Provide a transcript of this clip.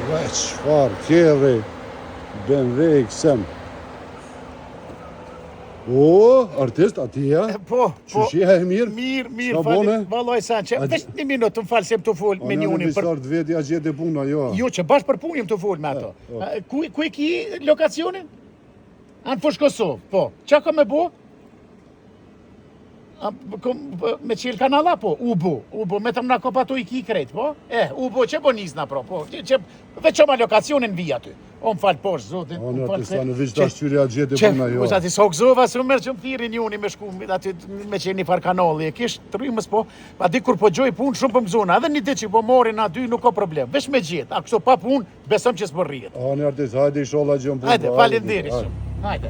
Çfarë kerri, BMW XM. O, artist, atija? Po. Qëshia e mirë? Mirë, Qa bone? Vallaj sen që, veç një minutë më falë se më të full me një unin. Për... të veti a gjete puna, jo. Jo, që bashkë për punë jëm të full me ato. Ku e ki lokacionin? Anë Fushë Kosovë, po. Qa ka me bo? Me qilë kanala, po? Ubo, me të mna kopa to i ki krejt, po? Ubo, që bo nizna, po? Veç qoma lokacionin vija ty. O më falë poshë, zotin. O në artista në vishë të ashtyri a gjete puna, jo. Ati s'o këzova, së më mërë që më thirin juni me shku, aty me qenë një farë kanali, e kishë të rrimës, po, pa di kur po gjoj punë shumë për mëzona, edhe një dit që po morin aty nuk ka problem, vesh me gjithë, a kështu pa punë, besëm që s'po rrijet. O në artista, hajde i sholla gjë më punë. Hajde, falenderi shumë, hajde.